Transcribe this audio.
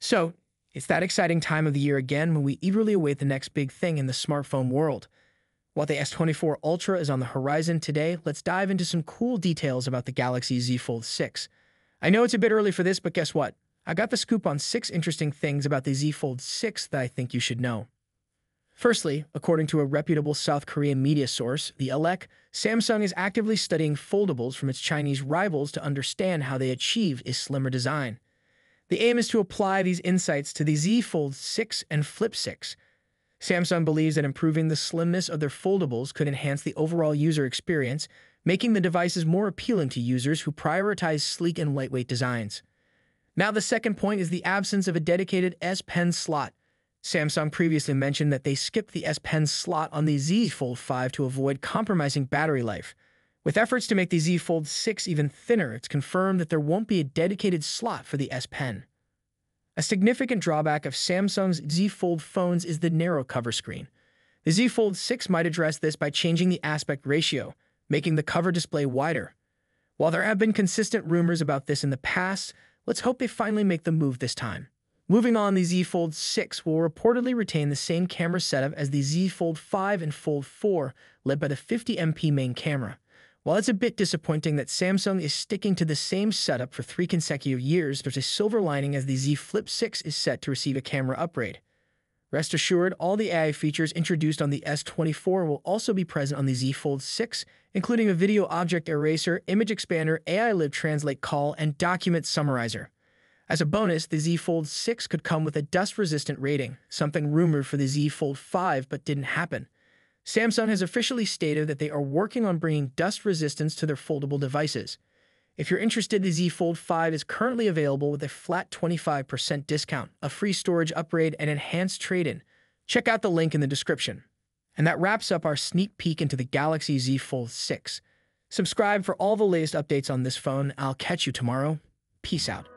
So, it's that exciting time of the year again when we eagerly await the next big thing in the smartphone world. While the S24 Ultra is on the horizon today, let's dive into some cool details about the Galaxy Z Fold 6. I know it's a bit early for this, but guess what? I got the scoop on 6 interesting things about the Z Fold 6 that I think you should know. Firstly, according to a reputable South Korean media source, the ELEC, Samsung is actively studying foldables from its Chinese rivals to understand how they achieved a slimmer design. The aim is to apply these insights to the Z Fold 6 and Flip 6. Samsung believes that improving the slimness of their foldables could enhance the overall user experience, making the devices more appealing to users who prioritize sleek and lightweight designs. Now, the second point is the absence of a dedicated S Pen slot. Samsung previously mentioned that they skipped the S Pen slot on the Z Fold 5 to avoid compromising battery life. With efforts to make the Z Fold 6 even thinner, it's confirmed that there won't be a dedicated slot for the S Pen. A significant drawback of Samsung's Z Fold phones is the narrow cover screen. The Z Fold 6 might address this by changing the aspect ratio, making the cover display wider. While there have been consistent rumors about this in the past, let's hope they finally make the move this time. Moving on, the Z Fold 6 will reportedly retain the same camera setup as the Z Fold 5 and Fold 4, led by the 50MP main camera. While it's a bit disappointing that Samsung is sticking to the same setup for 3 consecutive years, there's a silver lining as the Z Flip 6 is set to receive a camera upgrade. Rest assured, all the AI features introduced on the S24 will also be present on the Z Fold 6, including a video object eraser, image expander, AI Live Translate call, and document summarizer. As a bonus, the Z Fold 6 could come with a dust-resistant rating, something rumored for the Z Fold 5 but didn't happen. Samsung has officially stated that they are working on bringing dust resistance to their foldable devices. If you're interested, the Z Fold 5 is currently available with a flat 25% discount, a free storage upgrade, and enhanced trade-in. Check out the link in the description. And that wraps up our sneak peek into the Galaxy Z Fold 6. Subscribe for all the latest updates on this phone. I'll catch you tomorrow. Peace out.